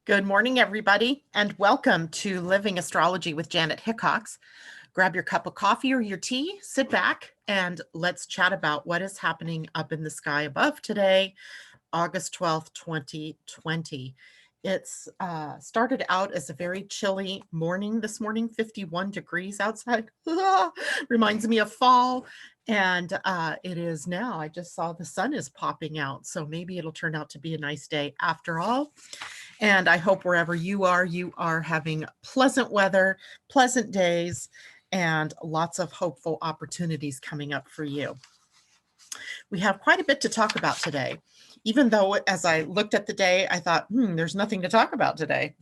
Good morning, everybody, and welcome to Living Astrology with Janet Hickox. Grab your cup of coffee or your tea, sit back, and let's chat about what is happening up in the sky above today, August 12th, 2020. It's started out as a very chilly morning this morning, 51 degrees outside. Reminds me of fall. And it is now. I just saw the sun is popping out, so maybe it'll turn out to be a nice day after all. And I hope wherever you are having pleasant weather, pleasant days, and lots of hopeful opportunities coming up for you. We have quite a bit to talk about today, even though as I looked at the day, I thought, there's nothing to talk about today.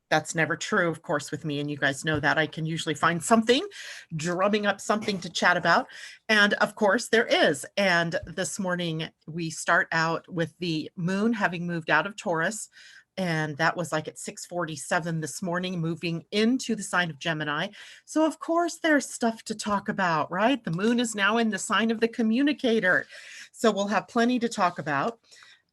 That's never true, of course, with me, and you guys know that. I can usually find something, drumming up something to chat about. And of course, there is. And this morning, we start out with the moon having moved out of Taurus. And that was like at 6:47 this morning, moving into the sign of Gemini. So, of course, there's stuff to talk about, right? The moon is now in the sign of the communicator. So, we'll have plenty to talk about.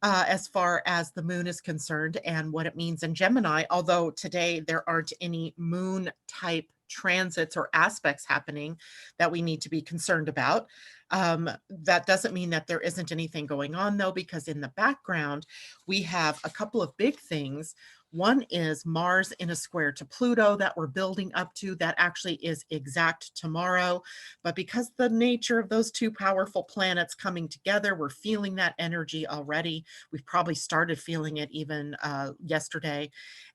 As far as the moon is concerned and what it means in Gemini, although today there aren't any moon type transits or aspects happening that we need to be concerned about. That doesn't mean that there isn't anything going on, though, because in the background, we have a couple of big things. One is Mars in a square to Pluto that we're building up to. That actually is exact tomorrow. But because the nature of those two powerful planets coming together, we're feeling that energy already. We've probably started feeling it even yesterday.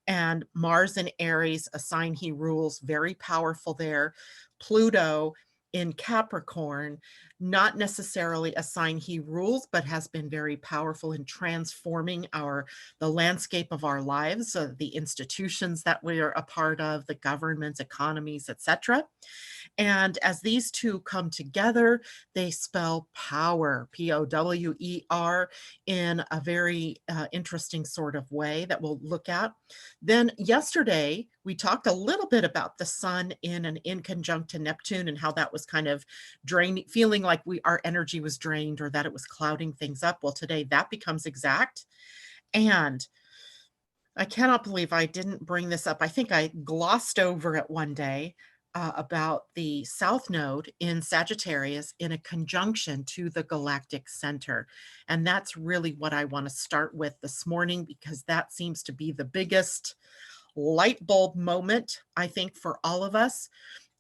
And Mars in Aries, a sign he rules, very powerful there. Pluto in Capricorn, not necessarily a sign he rules, but has been very powerful in transforming the landscape of our lives, the institutions that we are a part of, the governments, economies, etc. And as these two come together, they spell power, Power, in a very interesting sort of way that we'll look at. Then yesterday, we talked a little bit about the sun in conjunct to Neptune and how that was kind of draining, feeling like our energy was drained or that it was clouding things up. Well, today that becomes exact. And I cannot believe I didn't bring this up. I think I glossed over it one day about the South Node in Sagittarius in a conjunction to the Galactic Center. And that's really what I want to start with this morning, because that seems to be the biggest light bulb moment, I think, for all of us.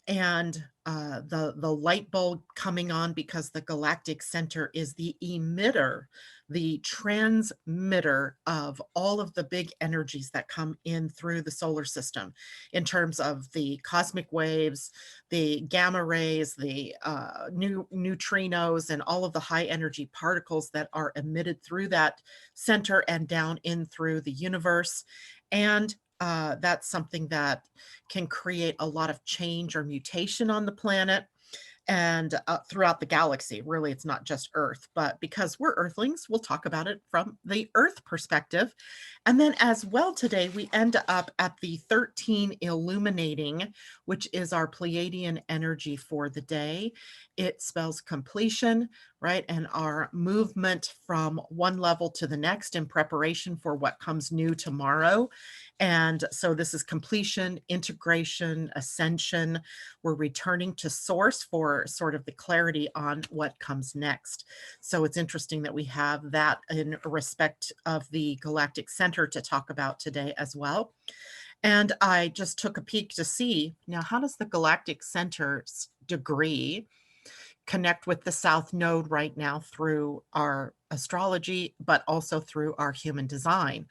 And the light bulb coming on because the Galactic Center is the emitter, the transmitter of all of the big energies that come in through the solar system in terms of the cosmic waves, the gamma rays, the neutrinos, and all of the high energy particles that are emitted through that center and down in through the universe. And that's something that can create a lot of change or mutation on the planet and throughout the galaxy. Really, it's not just Earth, but because we're Earthlings, we'll talk about it from the Earth perspective. And then as well today, we end up at the 13 illuminating, which is our Pleiadian energy for the day. It spells completion, right? And our movement from one level to the next in preparation for what comes new tomorrow. And so this is completion, integration, ascension. We're returning to source for sort of the clarity on what comes next. So it's interesting that we have that in respect of the Galactic Center to talk about today as well. And I just took a peek to see, now, how does the Galactic Center's degree connect with the South Node right now through our astrology, but also through our human design?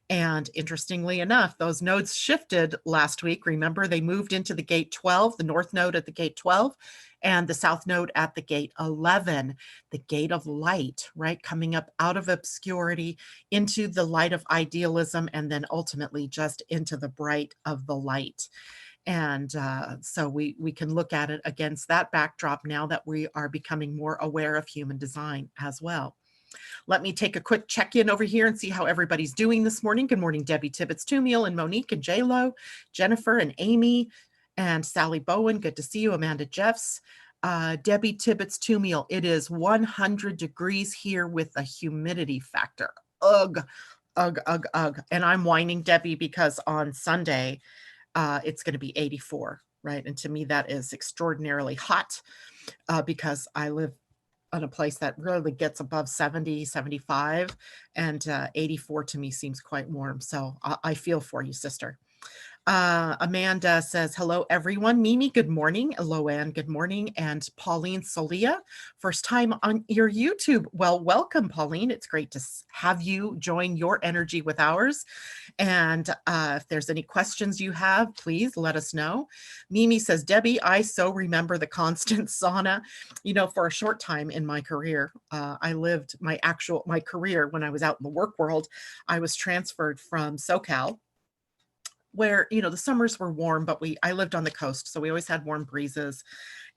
And interestingly enough, those nodes shifted last week. Remember, they moved into the gate 12, the North Node at the gate 12, and the South Node at the gate 11, the gate of light, right? Coming up out of obscurity into the light of idealism, and then ultimately just into the bright of the light. And so we can look at it against that backdrop now that we are becoming more aware of human design as well. Let me take a quick check-in over here and see how everybody's doing this morning. Good morning, Debbie Tibbetts-Tumiel and Monique and J-Lo, Jennifer and Amy and Sally Bowen. Good to see you. Amanda Jeffs. Debbie Tibbetts-Tumiel, it is 100 degrees here with a humidity factor. Ugh. Ugh, ugh, ugh. And I'm whining Debbie because on Sunday, it's going to be 84, right? And to me, that is extraordinarily hot because I live on a place that really gets above 70, 75, and 84 to me seems quite warm. So I feel for you, sister. Amanda says, hello, everyone. Mimi, good morning. Loanne, good morning. And Pauline Solia, first time on your YouTube. Well, welcome, Pauline. It's great to have you join your energy with ours. And if there's any questions you have, please let us know. Mimi says, Debbie, I so remember the constant sauna. You know, for a short time in my career, I lived my career when I was out in the work world. I was transferred from SoCal, where, you know, the summers were warm, but I lived on the coast, so we always had warm breezes,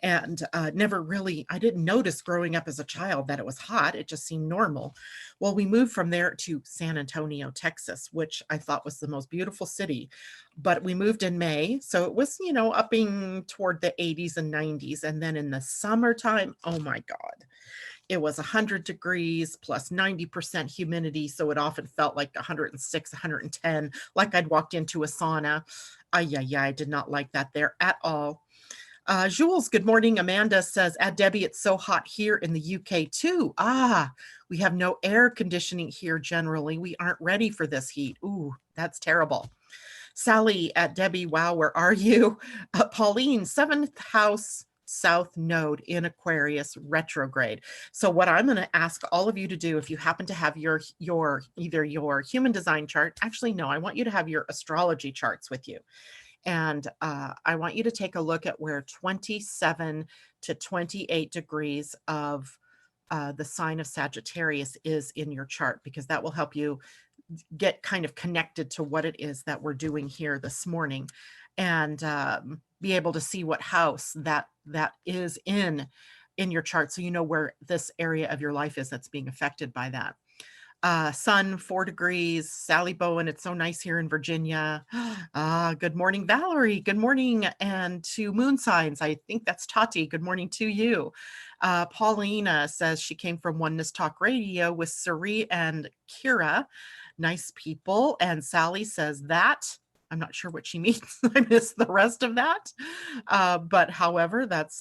and never really, I didn't notice growing up as a child that it was hot. It just seemed normal. Well, we moved from there to San Antonio, Texas, which I thought was the most beautiful city, but we moved in May, so it was, you know, upping toward the 80s and 90s, and then in the summertime, oh my God, it was 100 degrees plus 90% humidity. So it often felt like 106, 110, like I'd walked into a sauna. I did not like that there at all. Jules, good morning. Amanda says, Debbie, it's so hot here in the UK too. We have no air conditioning here generally. We aren't ready for this heat. Ooh, that's terrible. Sally Debbie, wow, where are you? Pauline, 7th house South Node in Aquarius retrograde. So what I'm going to ask all of you to do, if you happen to have your either your human design chart, actually no, I want you to have your astrology charts with you. And I want you to take a look at where 27 to 28 degrees of the sign of Sagittarius is in your chart, because that will help you get kind of connected to what it is that we're doing here this morning, and be able to see what house that is in your chart, so you know where this area of your life is that's being affected by that. Sun 4 degrees. Sally Bowen, it's so nice here in Virginia. Good morning, Valerie. Good morning. And to moon signs, I think that's Tati. Good morning to you. Paulina says she came from Oneness Talk Radio with Suri and Kira. Nice people. And Sally says that. I'm not sure what she means. I missed the rest of that. But however, that's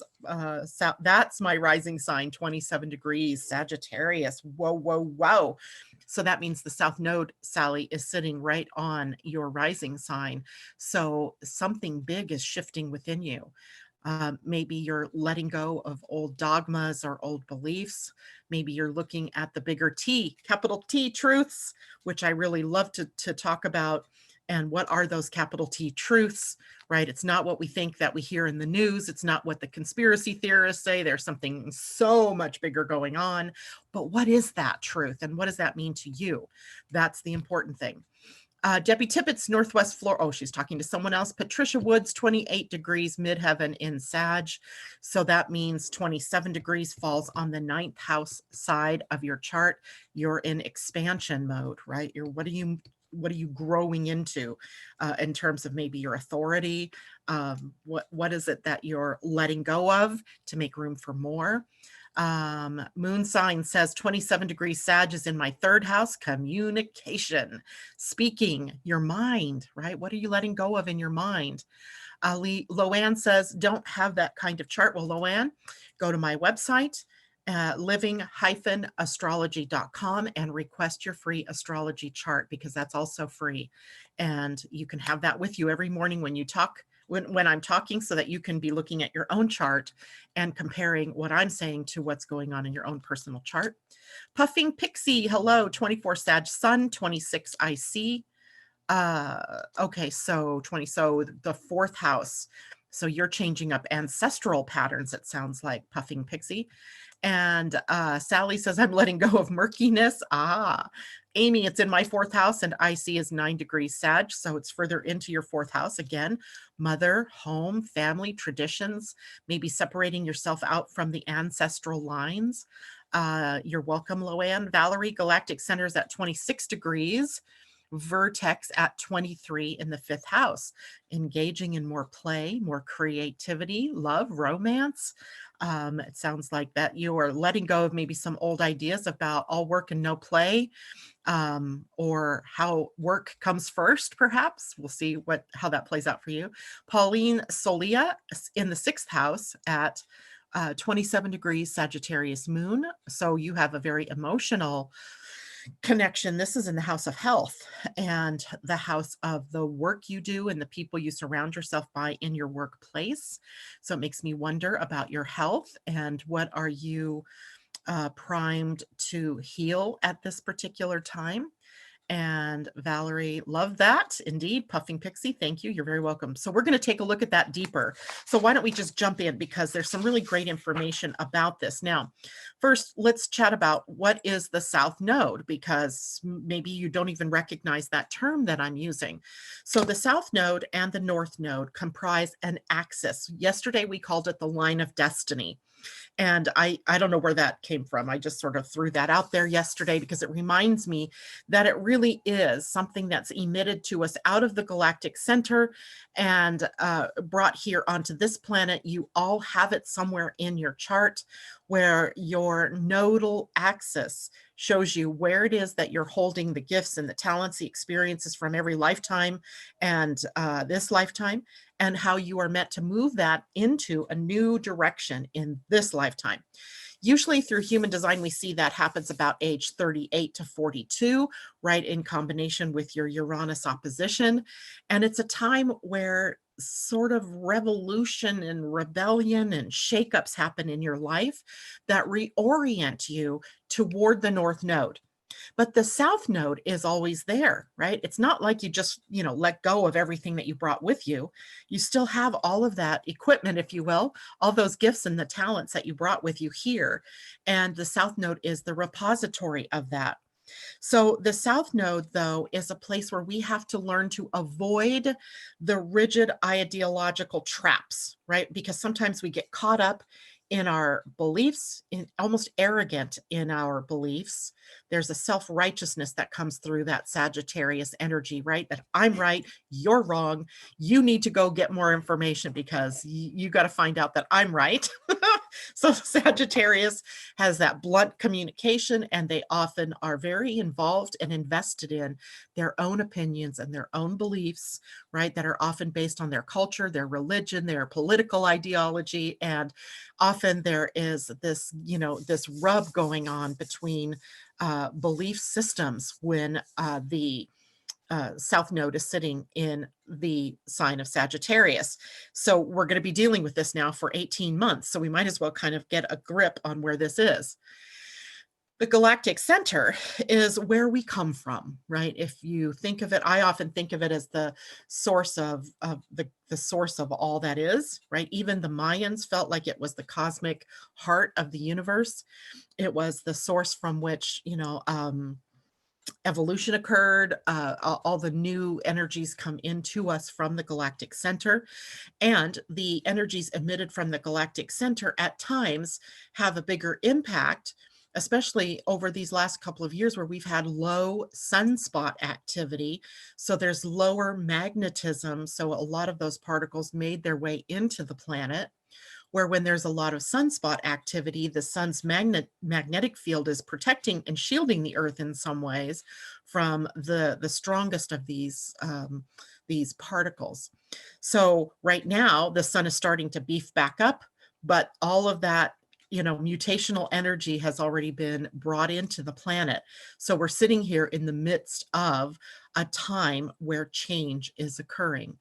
my rising sign, 27 degrees, Sagittarius. Whoa, whoa, whoa. So that means the South Node, Sally, is sitting right on your rising sign. So something big is shifting within you. Maybe you're letting go of old dogmas or old beliefs. Maybe you're looking at the bigger T, capital T truths, which I really love to talk about. And what are those capital T truths, right? It's not what we think that we hear in the news. It's not what the conspiracy theorists say. There's something so much bigger going on. But what is that truth? And what does that mean to you? That's the important thing. Debbie Tippett's Northwest Florida. Oh, she's talking to someone else. Patricia Woods, 28 degrees midheaven in Sag. So that means 27 degrees falls on the 9th house side of your chart. You're in expansion mode, right? What are you growing into in terms of maybe your authority? What is it that you're letting go of to make room for more? Moon sign says 27 degrees Sag is in my 3rd house, communication, speaking, your mind, right? What are you letting go of in your mind? Loanne says, don't have that kind of chart. Well, Loanne, go to my website, living-astrology.com, and request your free astrology chart, because that's also free. And you can have that with you every morning when you talk, when I'm talking, so that you can be looking at your own chart and comparing what I'm saying to what's going on in your own personal chart. Puffing Pixie, hello, 24 Sag Sun, 26 IC. Okay, so the 4th house. So you're changing up ancestral patterns, it sounds like, Puffing Pixie. And Sally says, I'm letting go of murkiness. Amy, it's in my 4th house, and IC is 9 degrees Sag. So it's further into your 4th house. Again, mother, home, family, traditions, maybe separating yourself out from the ancestral lines. You're welcome, Loanne. Valerie, Galactic Center is at 26 degrees. Vertex at 23 in the 5th house, engaging in more play, more creativity, love, romance. It sounds like that you are letting go of maybe some old ideas about all work and no play, or how work comes first, perhaps. We'll see how that plays out for you. Pauline Solia in the sixth house at 27 degrees Sagittarius moon. So you have a very emotional connection. This is in the house of health and the house of the work you do and the people you surround yourself by in your workplace. So it makes me wonder about your health and what are you primed to heal at this particular time. And Valerie, love that. Indeed. Puffing Pixie, thank you. You're very welcome. So we're going to take a look at that deeper. So why don't we just jump in, because there's some really great information about this. Now, first, let's chat about what is the South Node, because maybe you don't even recognize that term that I'm using. So the South Node and the North Node comprise an axis. Yesterday, we called it the line of destiny. And I don't know where that came from. I just sort of threw that out there yesterday because it reminds me that it really is something that's emitted to us out of the galactic center and brought here onto this planet. You all have it somewhere in your chart where your nodal axis shows you where it is that you're holding the gifts and the talents, the experiences from every lifetime and this lifetime, and how you are meant to move that into a new direction in this lifetime. Usually through human design, we see that happens about age 38 to 42, right, in combination with your Uranus opposition. And it's a time where sort of revolution and rebellion and shakeups happen in your life that reorient you toward the North Node. But the South Node is always there, right? It's not like you just, let go of everything that you brought with you. You still have all of that equipment, if you will, all those gifts and the talents that you brought with you here. And the South Node is the repository of that. So the South Node, though, is a place where we have to learn to avoid the rigid ideological traps, right? Because sometimes we get caught up in our beliefs, in almost arrogant in our beliefs. There's a self-righteousness that comes through that Sagittarius energy, right? That I'm right, you're wrong. You need to go get more information because you got to find out that I'm right. So Sagittarius has that blunt communication, and they often are very involved and invested in their own opinions and their own beliefs, right? That are often based on their culture, their religion, their political ideology. And often there is this, this rub going on between belief systems when the South Node is sitting in the sign of Sagittarius. So we're going to be dealing with this now for 18 months. So we might as well kind of get a grip on where this is. The galactic center is where we come from, right? If you think of it, I often think of it as the source of the source of all that is, right? Even the Mayans felt like it was the cosmic heart of the universe. It was the source from which, evolution occurred. All the new energies come into us from the galactic center, and the energies emitted from the galactic center at times have a bigger impact, especially over these last couple of years where we've had low sunspot activity. So there's lower magnetism. So a lot of those particles made their way into the planet, where when there's a lot of sunspot activity, the sun's magnetic field is protecting and shielding the Earth in some ways from the strongest of these particles. So right now, the sun is starting to beef back up, but all of that, mutational energy has already been brought into the planet. So we're sitting here in the midst of a time where change is occurring.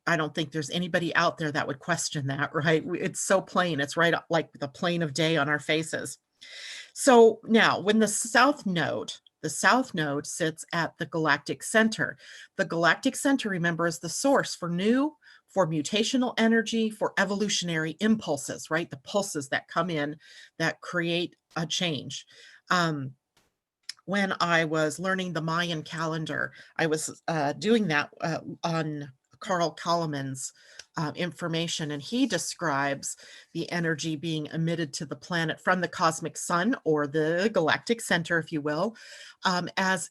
I don't think there's anybody out there that would question that, right? It's so plain. It's right like the plane of day on our faces. So now when the South Node sits at the galactic center. The galactic center, remember, is the source for mutational energy, for evolutionary impulses, right? The pulses that come in that create a change. When I was learning the Mayan calendar, I was doing that on Carl Kalaman's information, and he describes the energy being emitted to the planet from the cosmic sun, or the galactic center, if you will, as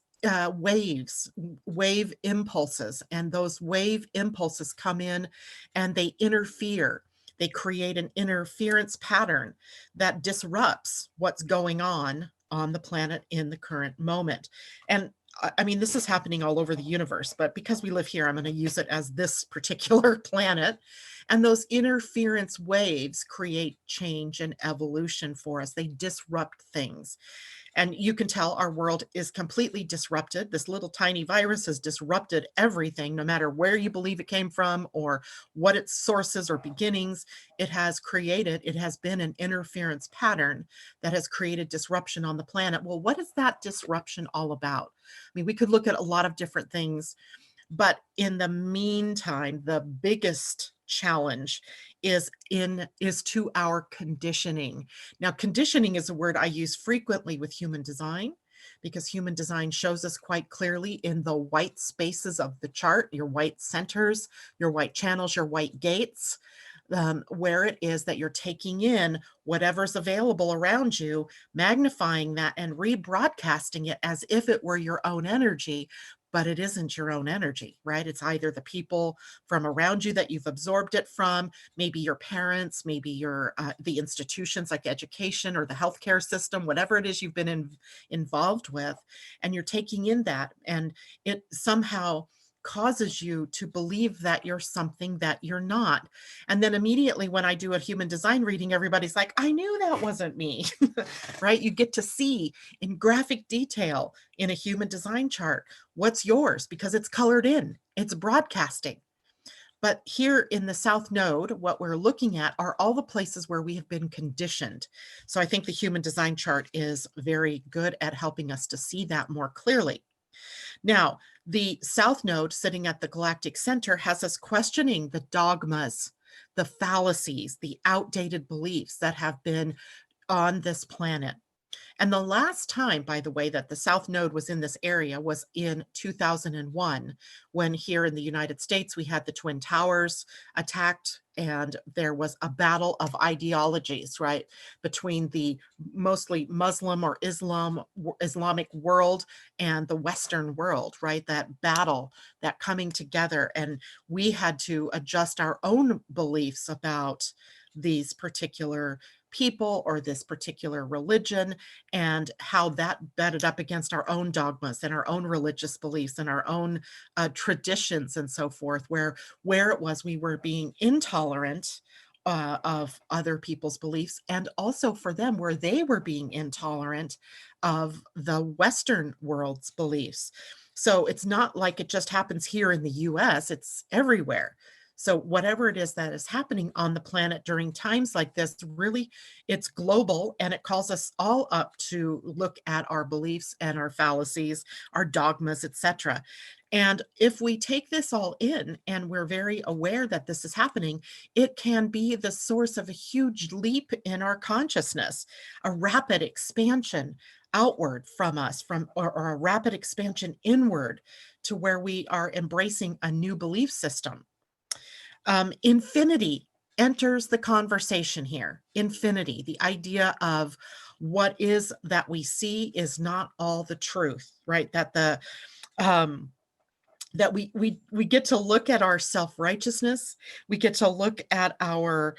wave impulses. And those wave impulses come in and they interfere They create an interference pattern that disrupts what's going on the planet in the current moment. And I mean, this is happening all over the universe, but because we live here, I'm going to use it as this particular planet. And those interference waves create change and evolution for us. They disrupt things. And you can tell our world is completely disrupted. This little tiny virus has disrupted everything, no matter where you believe it came from or what its sources or beginnings. It has been an interference pattern that has created disruption on the planet. Well, what is that disruption all about? I mean, we could look at a lot of different things, but in the meantime, the biggest challenge is to our conditioning. Now, conditioning is a word I use frequently with human design, because human design shows us quite clearly in the white spaces of the chart, your white centers, your white channels, your white gates, where it is that you're taking in whatever's available around you, magnifying that and rebroadcasting it as if it were your own energy. But it isn't your own energy, right? It's either the people from around you that you've absorbed it from, maybe your parents, maybe the institutions like education or the healthcare system, whatever it is you've been involved with, and you're taking in that, and it somehow causes you to believe that you're something that you're not. And then immediately when I do a human design reading, everybody's like, I knew that wasn't me, right? You get to see in graphic detail in a human design chart what's yours because it's colored in, it's broadcasting. But here in the South Node, what we're looking at are all the places where we have been conditioned. So I think the human design chart is very good at helping us to see that more clearly. Now, the South Node sitting at the Galactic Center has us questioning the dogmas, the fallacies, the outdated beliefs that have been on this planet. And the last time, by the way, that the South Node was in this area was in 2001, when here in the United States, we had the Twin Towers attacked, and there was a battle of ideologies, right, between the mostly Muslim or Islamic world and the Western world, right? That battle, that coming together. And we had to adjust our own beliefs about these particular people or this particular religion, and how that betted up against our own dogmas and our own religious beliefs and our own traditions and so forth, where it was we were being intolerant of other people's beliefs, and also for them where they were being intolerant of the Western world's beliefs. So it's not like it just happens here in the US, it's everywhere. So whatever it is that is happening on the planet during times like this, really, it's global, and it calls us all up to look at our beliefs and our fallacies, our dogmas, etc. And if we take this all in and we're very aware that this is happening, it can be the source of a huge leap in our consciousness, a rapid expansion outward from us, or a rapid expansion inward to where we are embracing a new belief system. Infinity enters the conversation here. Infinity, the idea of what is that we see is not all the truth, right? Um, that we get to look at our self-righteousness. We get to look at our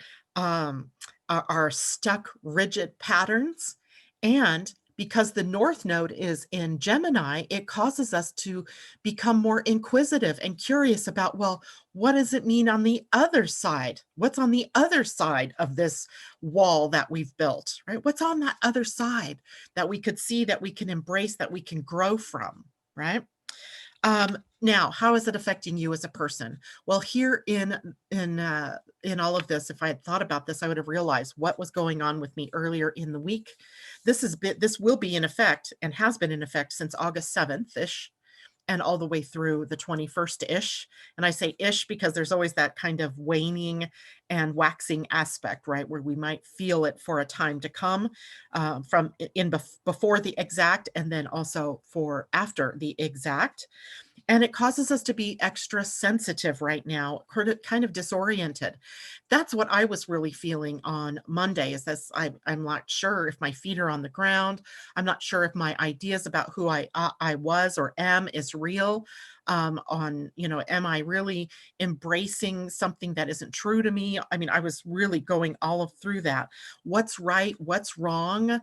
stuck rigid patterns. And because the North Node is in Gemini, it causes us to become more inquisitive and curious about, well, what does it mean on the other side? What's on the other side of this wall that we've built, right? What's on that other side that we could see, that we can embrace, that we can grow from, right? Now, how is it affecting you as a person? Well, here in all of this, if I had thought about this, I would have realized what was going on with me earlier in the week. This will be in effect and has been in effect since August 7th-ish and all the way through the 21st-ish. And I say ish because there's always that kind of waning and waxing aspect, right? Where we might feel it for a time to come, before the exact, and then also for after the exact. And it causes us to be extra sensitive right now, kind of disoriented. That's what I was really feeling on Monday is this I'm not sure if my feet are on the ground. I'm not sure if my ideas about who I was or am is real. Am I really embracing something that isn't true to me? I mean, I was really going all of through that. What's right? What's wrong?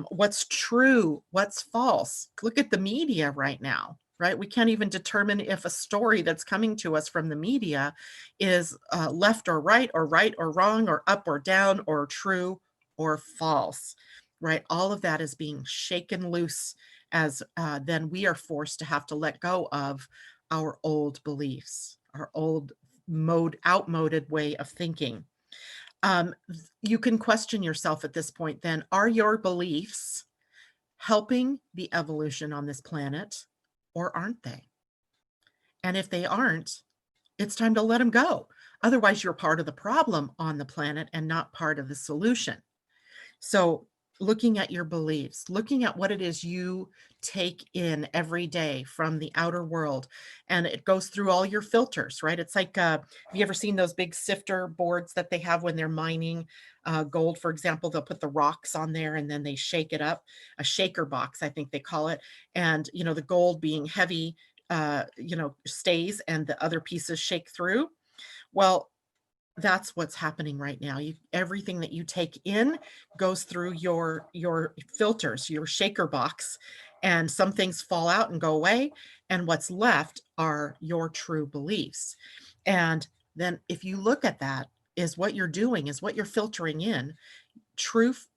What's true? What's false? Look at the media right now, right? We can't even determine if a story that's coming to us from the media is left or right or wrong or up or down or true or false, right? All of that is being shaken loose as then we are forced to have to let go of our old beliefs, our old outmoded way of thinking. You can question yourself at this point then, are your beliefs helping the evolution on this planet or aren't they? And if they aren't, it's time to let them go. Otherwise, you're part of the problem on the planet and not part of the solution. So looking at your beliefs, looking at what it is you take in every day from the outer world, and it goes through all your filters, right? It's like, have you ever seen those big sifter boards that they have when they're mining gold, for example? They'll put the rocks on there and then they shake it up, a shaker box, I think they call it. And, the gold being heavy, stays and the other pieces shake through. Well, that's what's happening right now. Everything that you take in goes through your filters, your shaker box, and some things fall out and go away, and what's left are your true beliefs. And then if you look at that, is what you're doing, is what you're filtering in, truth,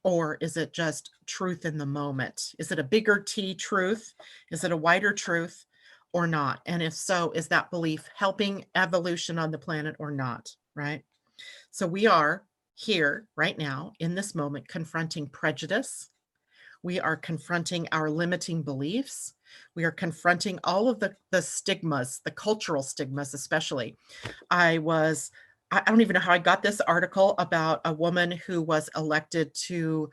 or is it just truth in the moment? Is it a bigger T truth? Is it a wider truth or not? And if so, is that belief helping evolution on the planet or not? Right? So we are here right now in this moment confronting prejudice. We are confronting our limiting beliefs. We are confronting all of the stigmas, the cultural stigmas, especially. I don't even know how I got this article about a woman who was elected to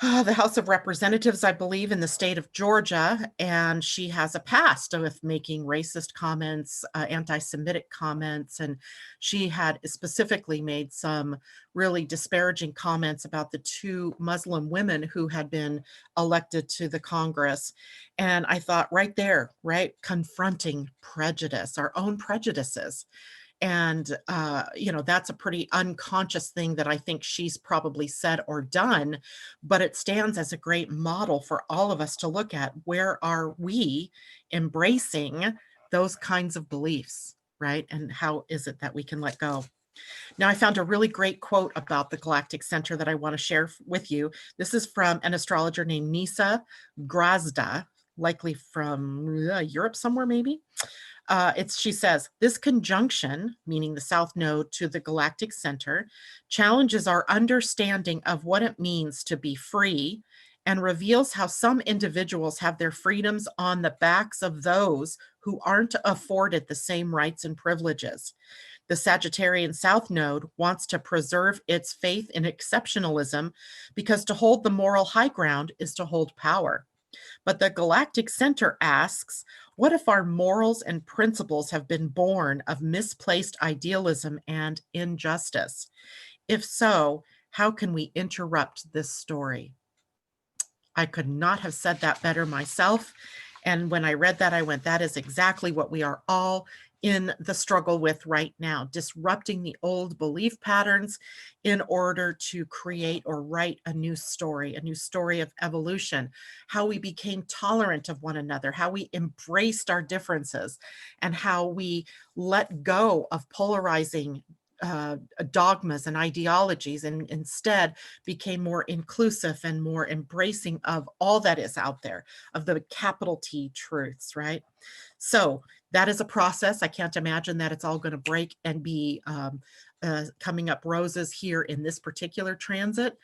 the House of Representatives, I believe, in the state of Georgia, and she has a past with making racist comments, anti-Semitic comments, and she had specifically made some really disparaging comments about the two Muslim women who had been elected to the Congress. And I thought right there, right, confronting prejudice, our own prejudices. And, that's a pretty unconscious thing that I think she's probably said or done, but it stands as a great model for all of us to look at. Where are we embracing those kinds of beliefs, right? And how is it that we can let go? Now, I found a really great quote about the Galactic Center that I want to share with you. This is from an astrologer named Nisa Grazda, likely from Europe somewhere, maybe. She says, this conjunction, meaning the South Node to the Galactic Center, challenges our understanding of what it means to be free and reveals how some individuals have their freedoms on the backs of those who aren't afforded the same rights and privileges. The Sagittarian South Node wants to preserve its faith in exceptionalism because to hold the moral high ground is to hold power. But the Galactic Center asks, what if our morals and principles have been born of misplaced idealism and injustice? If so, how can we interrupt this story? I could not have said that better myself. And when I read that, I went, that is exactly what we are all in the struggle with right now, disrupting the old belief patterns in order to create or write a new story of evolution, how we became tolerant of one another, how we embraced our differences, and how we let go of polarizing dogmas and ideologies and instead became more inclusive and more embracing of all that is out there, of the capital T truths, right? So that is a process. I can't imagine that it's all going to break and be coming up roses here in this particular transit.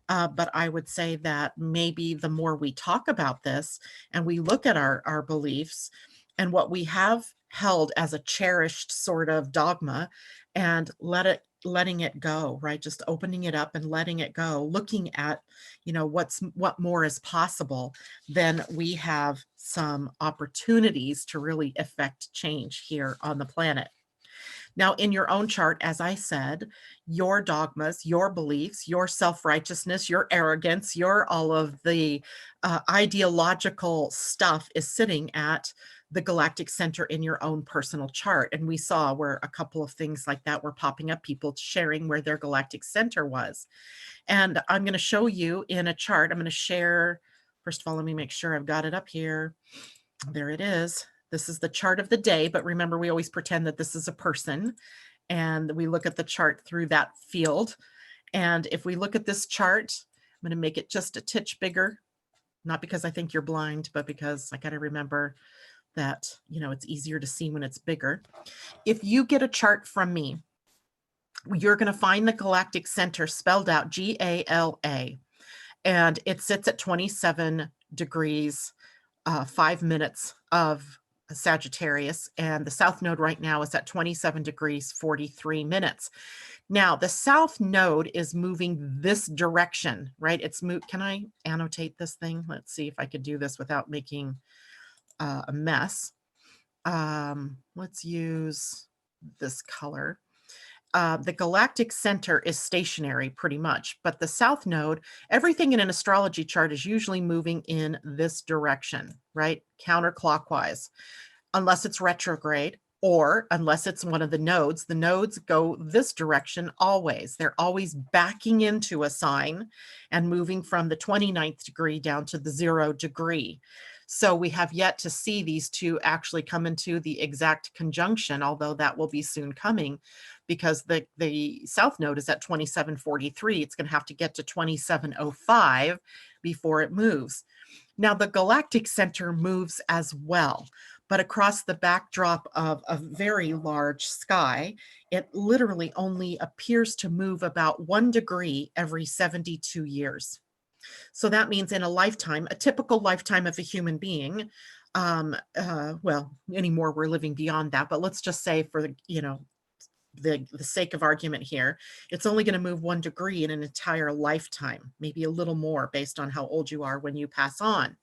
But I would say that maybe the more we talk about this and we look at our beliefs and what we have held as a cherished sort of dogma and let it letting it go, right? Just opening it up and letting it go, looking at, what more is possible, then we have some opportunities to really affect change here on the planet. Now, in your own chart, as I said, your dogmas, your beliefs, your self-righteousness, your arrogance, your all of the ideological stuff is sitting at the galactic center in your own personal chart. And we saw where a couple of things like that were popping up, people sharing where their galactic center was. And I'm going to show you in a chart. I'm going to share, first of all, let me make sure I've got it up here. There it is. This is the chart of the day, but remember, we always pretend that this is a person, and we look at the chart through that field. And if we look at this chart, I'm going to make it just a titch bigger, not because I think you're blind, but because I got to remember that, it's easier to see when it's bigger. If you get a chart from me, you're going to find the galactic center spelled out Gala, and it sits at 27 degrees, 5 minutes of Sagittarius, and the South Node right now is at 27 degrees, 43 minutes. Now, the South Node is moving this direction, right? Can I annotate this thing? Let's see if I could do this without making a mess. Let's use this color. The galactic center is stationary pretty much, but the South Node, everything in an astrology chart is usually moving in this direction, right? Counterclockwise, unless it's retrograde or unless it's one of the nodes. The nodes go this direction always. They're always backing into a sign and moving from the 29th degree down to the 0 degree. So we have yet to see these two actually come into the exact conjunction, although that will be soon coming, because the South Node is at 2743. It's going to have to get to 2705 before it moves. Now, the galactic center moves as well, but across the backdrop of a very large sky, it literally only appears to move about 1 degree every 72 years. So that means in a lifetime, a typical lifetime of a human being, well, anymore we're living beyond that, but let's just say for the sake of argument here, it's only going to move 1 degree in an entire lifetime, maybe a little more based on how old you are when you pass on.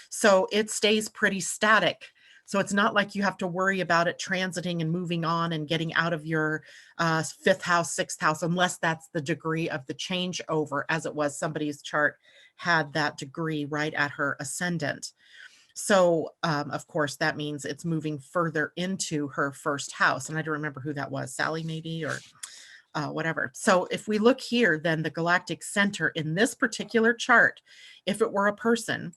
So it stays pretty static. So it's not like you have to worry about it transiting and moving on and getting out of your 5th house, 6th house, unless that's the degree of the changeover, as it was somebody's chart had that degree right at her ascendant. So, of course, that means it's moving further into her 1st house. And I don't remember who that was, Sally maybe, or whatever. So if we look here, then the galactic center in this particular chart, if it were a person,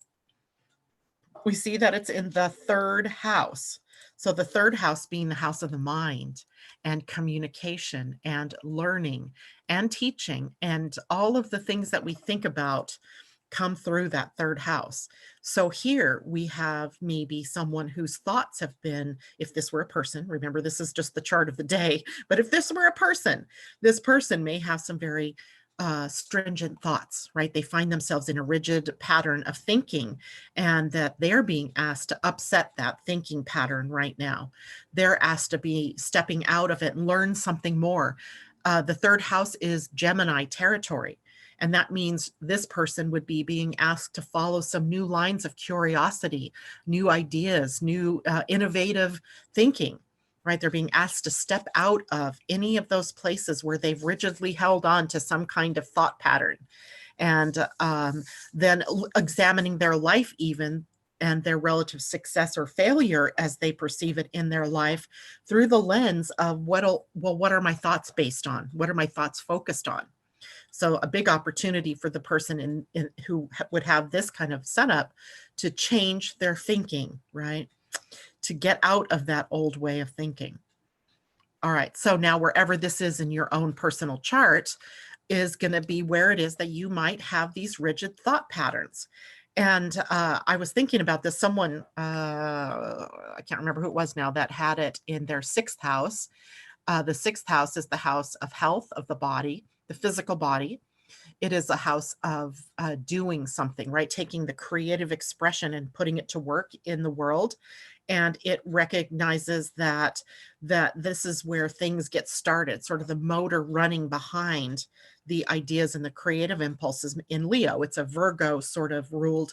we see that it's in the 3rd house. So the 3rd house being the house of the mind and communication and learning and teaching and all of the things that we think about come through that 3rd house. So here we have maybe someone whose thoughts have been, if this were a person, remember this is just the chart of the day, but if this were a person, this person may have some very stringent thoughts, right? They find themselves in a rigid pattern of thinking, and that they're being asked to upset that thinking pattern right now. They're asked to be stepping out of it and learn something more. The 3rd house is Gemini territory. And that means this person would be being asked to follow some new lines of curiosity, new ideas, new innovative thinking, right? They're being asked to step out of any of those places where they've rigidly held on to some kind of thought pattern, and then examining their life even, and their relative success or failure as they perceive it in their life through the lens of what are my thoughts based on? What are my thoughts focused on? So a big opportunity for the person who would have this kind of setup to change their thinking, right? To get out of that old way of thinking. All right, so now wherever this is in your own personal chart is going to be where it is that you might have these rigid thought patterns. And I was thinking about this, someone, I can't remember who it was now, that had it in their 6th house. The 6th house is the house of health of the body, the physical body. It is a house of doing something, right? Taking the creative expression and putting it to work in the world. And it recognizes that this is where things get started, sort of the motor running behind the ideas and the creative impulses in Leo. It's a Virgo sort of ruled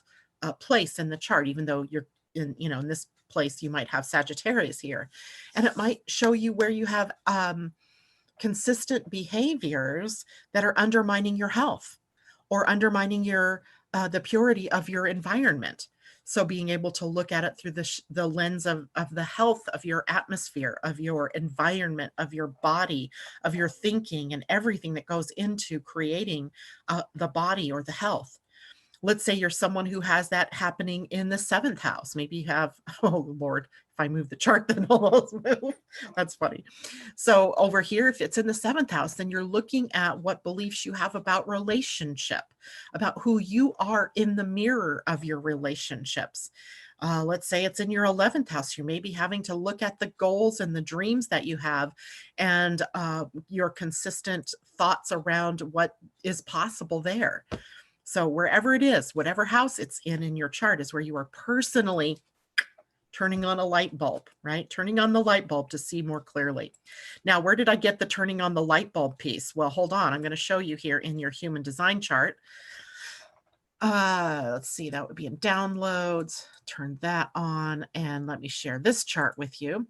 place in the chart, even though you're in, in this place, you might have Sagittarius here. And it might show you where you have consistent behaviors that are undermining your health or undermining your the purity of your environment. So being able to look at it through the lens of the health of your atmosphere, of your environment, of your body, of your thinking, and everything that goes into creating the body or the health. Let's say you're someone who has that happening in the 7th house. Maybe you have, oh Lord, if I move the chart, then all those move. That's funny. So over here, if it's in the 7th house, then you're looking at what beliefs you have about relationship, about who you are in the mirror of your relationships. Let's say it's in your 11th house. You may be having to look at the goals and the dreams that you have and your consistent thoughts around what is possible there. So wherever it is, whatever house it's in your chart is where you are personally turning on a light bulb, right? Turning on the light bulb to see more clearly. Now, where did I get the turning on the light bulb piece? Well, hold on. I'm going to show you here in your human design chart. Let's see, that would be in downloads. Turn that on and let me share this chart with you.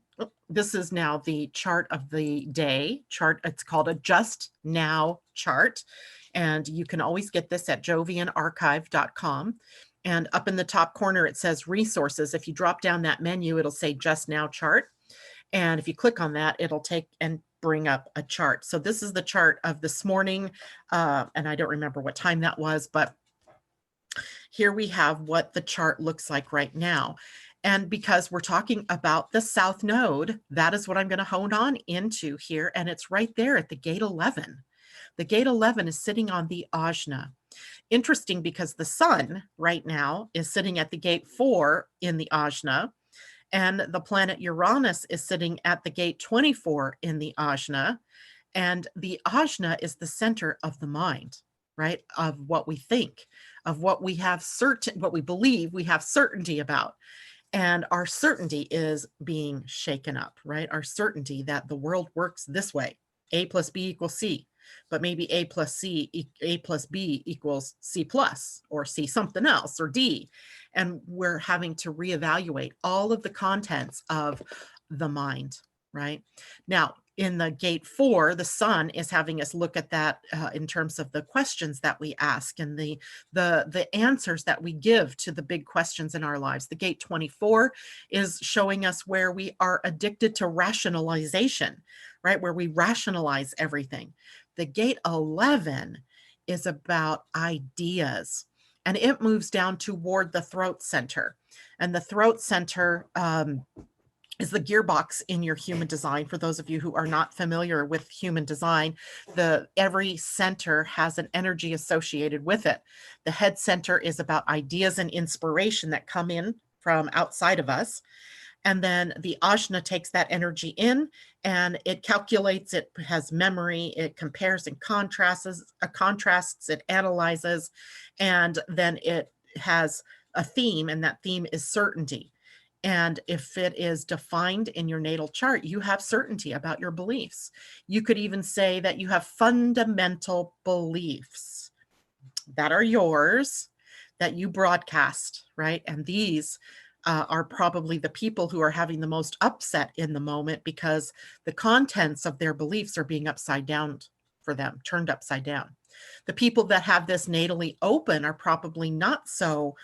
This is now the chart of the day chart. It's called a Just Now chart. And you can always get this at jovianarchive.com. And up in the top corner, it says resources. If you drop down that menu, it'll say Just Now chart. And if you click on that, it'll take and bring up a chart. So this is the chart of this morning. And I don't remember what time that was, but here we have what the chart looks like right now. And because we're talking about the South Node, that is what I'm going to hone on into here. And it's right there at the gate 11. The gate 11 is sitting on the Ajna. Interesting because the sun right now is sitting at the gate 4 in the Ajna, and the planet Uranus is sitting at the gate 24 in the Ajna. And the Ajna is the center of the mind, right? Of what we think, of what we have what we believe we have certainty about. And our certainty is being shaken up, right? Our certainty that the world works this way. A plus B equals C. But maybe A plus B equals C plus, or C something else, or D. And we're having to reevaluate all of the contents of the mind, right? Now, in the gate 4, the sun is having us look at that in terms of the questions that we ask and the answers that we give to the big questions in our lives. The gate 24 is showing us where we are addicted to rationalization, right? Where we rationalize everything. The gate 11 is about ideas, and it moves down toward the throat center. And the throat center is the gearbox in your human design. For those of you who are not familiar with human design, every center has an energy associated with it. The head center is about ideas and inspiration that come in from outside of us. And then the Ajna takes that energy in and it calculates, it has memory, it compares and contrasts, it analyzes, and then it has a theme, and that theme is certainty. And if it is defined in your natal chart, you have certainty about your beliefs. You could even say that you have fundamental beliefs that are yours, that you broadcast, right? And these are probably the people who are having the most upset in the moment because the contents of their beliefs are being upside down for them, turned upside down. The people that have this natally open are probably not so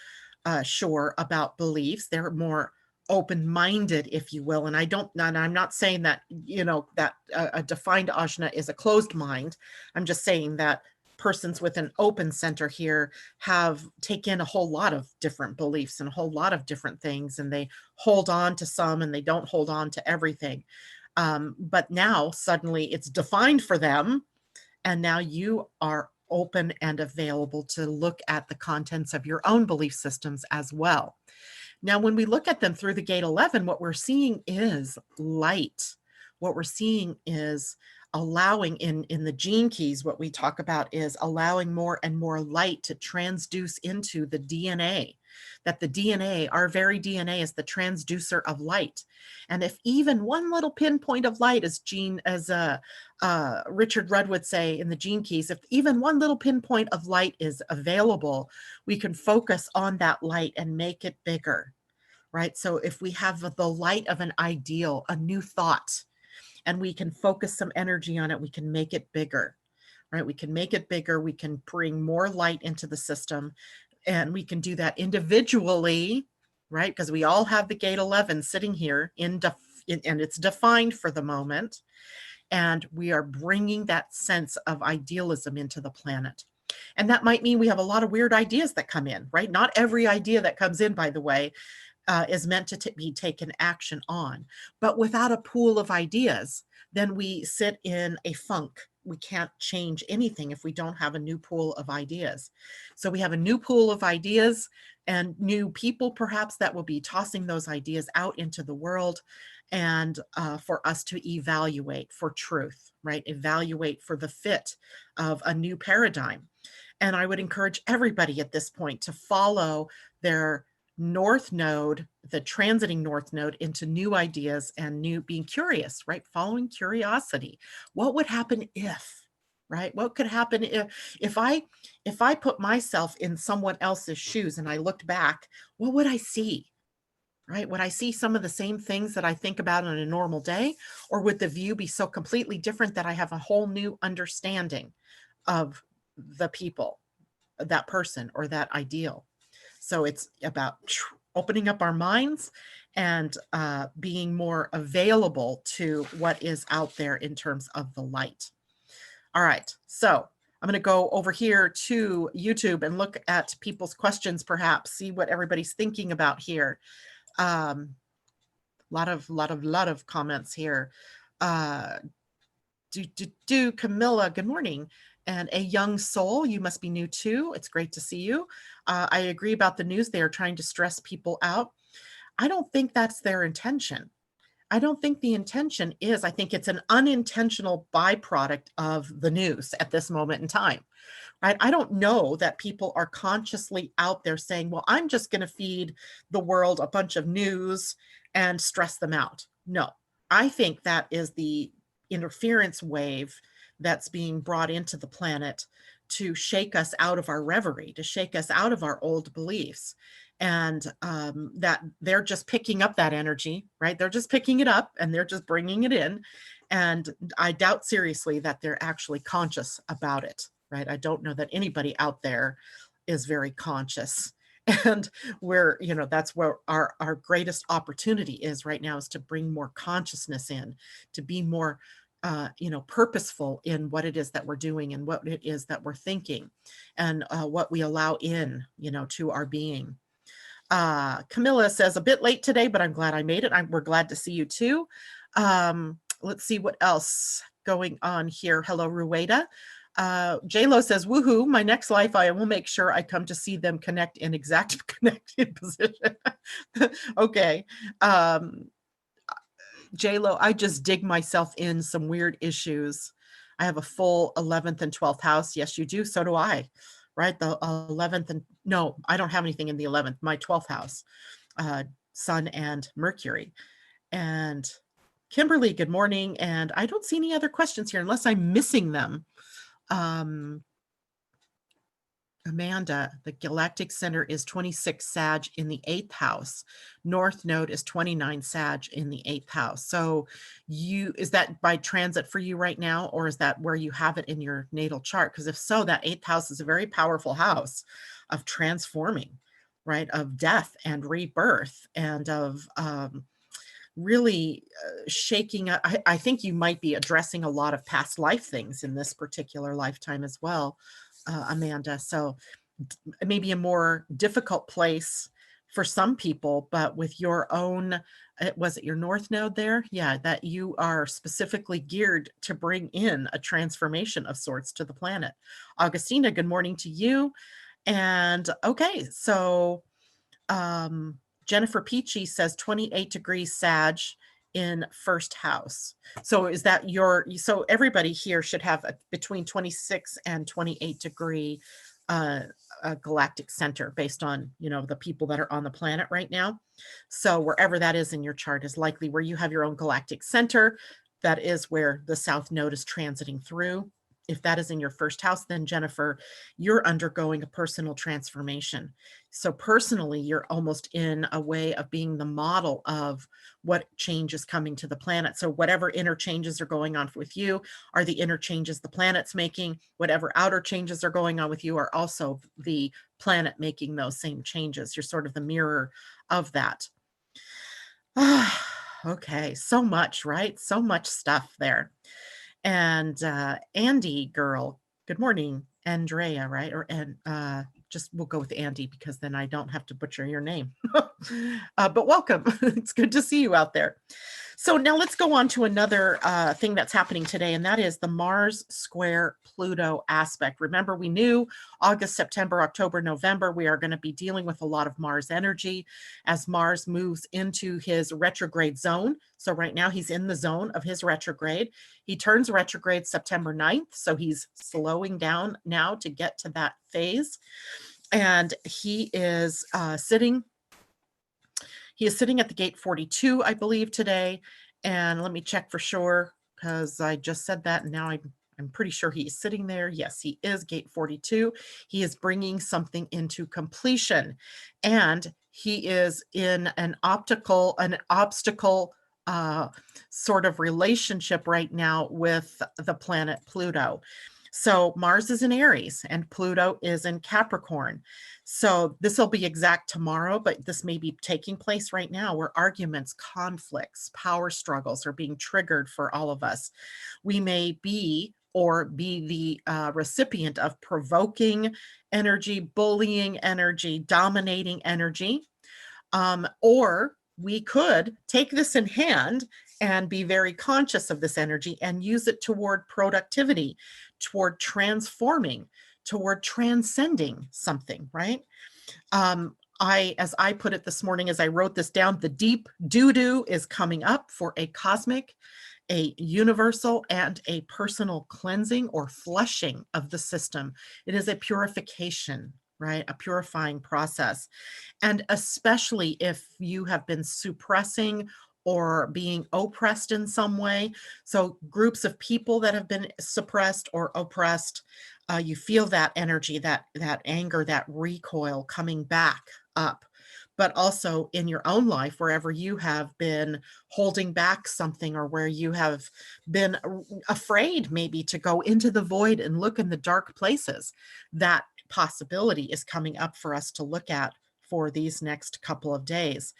sure about beliefs. They're more open-minded, if you will. And I'm not saying that, that a defined Ajna is a closed mind. I'm just saying that persons with an open center here have taken a whole lot of different beliefs and a whole lot of different things, and they hold on to some and they don't hold on to everything. But now suddenly it's defined for them, and now you are open and available to look at the contents of your own belief systems as well. Now, when we look at them through the gate 11, what we're seeing is light. What we're seeing is allowing in the gene keys, what we talk about is allowing more and more light to transduce into the DNA, that the DNA, our very DNA, is the transducer of light. And if even one little pinpoint of light, as Richard Rudd would say in the gene keys, if even one little pinpoint of light is available, we can focus on that light and make it bigger, right? So if we have the light of an ideal, a new thought, and we can focus some energy on it, we can make it bigger, right? We can make it bigger. We can bring more light into the system, and we can do that individually, right? Because we all have the gate 11 sitting here and it's defined for the moment. And we are bringing that sense of idealism into the planet. And that might mean we have a lot of weird ideas that come in, right? Not every idea that comes in, by the way, is meant to be taken action on. But without a pool of ideas, then we sit in a funk. We can't change anything if we don't have a new pool of ideas. So we have a new pool of ideas and new people perhaps that will be tossing those ideas out into the world, and for us to evaluate for truth, right? Evaluate for the fit of a new paradigm. And I would encourage everybody at this point to follow their North Node, the transiting North Node, into new ideas and being curious, right? Following curiosity. What would happen if, right? What could happen if I put myself in someone else's shoes and I looked back, what would I see? Right? Would I see some of the same things that I think about on a normal day? Or would the view be so completely different that I have a whole new understanding of the people, that person, or that ideal? So it's about opening up our minds and being more available to what is out there in terms of the light. All right, so I'm going to go over here to YouTube and look at people's questions, perhaps see what everybody's thinking about here. Lot of comments here. Camilla, good morning. And a young soul, you must be new too. It's great to see you. I agree about the news. They are trying to stress people out. I don't think that's their intention. I don't think the intention is, I think it's an unintentional byproduct of the news at this moment in time, right? I don't know that people are consciously out there saying, well, I'm just going to feed the world a bunch of news and stress them out. No, I think that is the interference wave that's being brought into the planet to shake us out of our reverie, to shake us out of our old beliefs. And that they're just picking up that energy, right? They're just picking it up and they're just bringing it in. And I doubt seriously that they're actually conscious about it, right? I don't know that anybody out there is very conscious. And that's where our greatest opportunity is right now, is to bring more consciousness in, to be more purposeful in what it is that we're doing and what it is that we're thinking, and what we allow in, to our being. Camilla says, a bit late today, but I'm glad I made it. We're glad to see you too. Let's see what else going on here. Hello, Rueda. J-Lo says, woohoo, my next life, I will make sure I come to see them connect in exact connected position. Okay. J-Lo, I just dig myself in some weird issues. I have a full 11th and 12th house. Yes, you do. So do I, right? The 11th and no, I don't have anything in the 11th, my 12th house, Sun and Mercury. And Kimberly, good morning. And I don't see any other questions here unless I'm missing them. Amanda, the Galactic Center is 26 Sag in the 8th house. North Node is 29 Sag in the 8th house. So is that by transit for you right now, or is that where you have it in your natal chart? Because if so, that 8th house is a very powerful house of transforming, right? Of death and rebirth, and of really shaking up. I think you might be addressing a lot of past life things in this particular lifetime as well, Amanda. So maybe a more difficult place for some people, but with your own, was it your North Node there? Yeah, that you are specifically geared to bring in a transformation of sorts to the planet. Augustina, good morning to you. And okay, so Jennifer Peachy says 28 degrees Sag in first house. So is that so everybody here should have between 26 and 28 degree a galactic center based on, the people that are on the planet right now. So wherever that is in your chart is likely where you have your own galactic center. That is where the South Node is transiting through. If that is in your first house, then Jennifer, you're undergoing a personal transformation. So personally, you're almost in a way of being the model of what change is coming to the planet. So whatever inner changes are going on with you are the inner changes the planet's making. Whatever outer changes are going on with you are also the planet making those same changes. You're sort of the mirror of that. Okay, so much, right? So much stuff there. And Andy girl, good morning. Andrea, right? Just we'll go with Andy because then I don't have to butcher your name. But welcome. It's good to see you out there. So now let's go on to another thing that's happening today, and that is the Mars square Pluto aspect. Remember, we knew August, September, October, November, we are going to be dealing with a lot of Mars energy as Mars moves into his retrograde zone. So right now he's in the zone of his retrograde. He turns retrograde September 9th. So he's slowing down now to get to that phase. And he is sitting at the gate 42, I believe, today. And let me check for sure because I just said that. And now I'm pretty sure he's sitting there. Yes, he is gate 42. He is bringing something into completion. And he is in an obstacle sort of relationship right now with the planet Pluto. So Mars is in Aries and Pluto is in Capricorn. So this will be exact tomorrow, but this may be taking place right now where arguments, conflicts, power struggles are being triggered for all of us. We may be the recipient of provoking energy, bullying energy, dominating energy, or we could take this in hand and be very conscious of this energy and use it toward productivity, toward transforming, toward transcending something, right? As I put it this morning, as I wrote this down, the deep doo-doo is coming up for a cosmic, a universal, and a personal cleansing or flushing of the system. It is a purification, right? A purifying process. And especially if you have been suppressing or being oppressed in some way. So groups of people that have been suppressed or oppressed, you feel that energy, that anger, that recoil coming back up. But also in your own life, wherever you have been holding back something or where you have been afraid maybe to go into the void and look in the dark places, that possibility is coming up for us to look at for these next couple of days.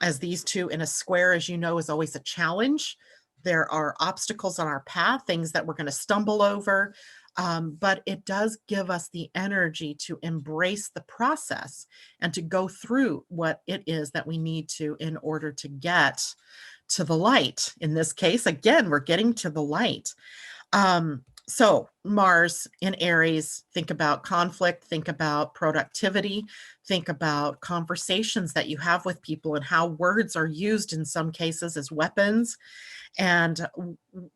As these two in a square, as you know, is always a challenge. There are obstacles on our path, things that we're going to stumble over, but it does give us the energy to embrace the process and to go through what it is that we need to in order to get to the light. In this case, again, we're getting to the light. So Mars in Aries, think about conflict, think about productivity, think about conversations that you have with people and how words are used in some cases as weapons. And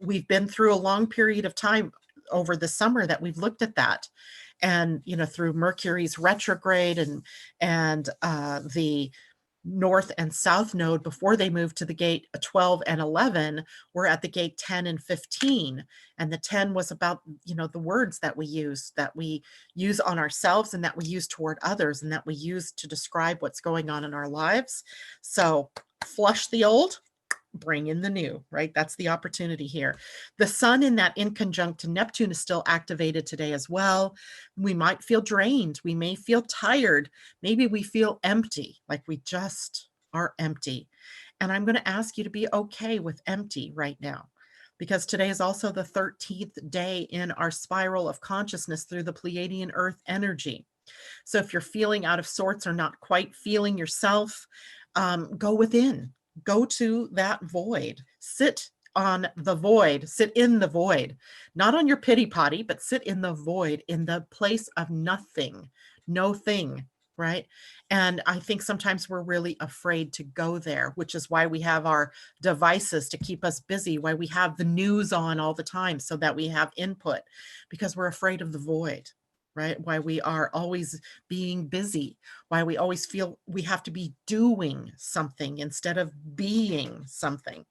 we've been through a long period of time over the summer that we've looked at that. And, through Mercury's retrograde and the North and South Node before they moved to the gate 12 and 11, we're at the gate 10 and 15. And the 10 was about, the words that we use on ourselves and that we use toward others and that we use to describe what's going on in our lives. So flush the old, bring in the new, right? That's the opportunity here. The sun in that inconjunct to Neptune is still activated today as well. We might feel drained. We may feel tired. Maybe we feel empty, like we just are empty. And I'm going to ask you to be okay with empty right now, because today is also the 13th day in our spiral of consciousness through the Pleiadian-Earth energy. So if you're feeling out of sorts or not quite feeling yourself, go within. Go to that void, sit on the void, sit in the void, not on your pity potty, but sit in the void, in the place of nothing, no thing, right? And I think sometimes we're really afraid to go there, which is why we have our devices to keep us busy, why we have the news on all the time so that we have input, because we're afraid of the void, right? Why we are always being busy, why we always feel we have to be doing something instead of being something.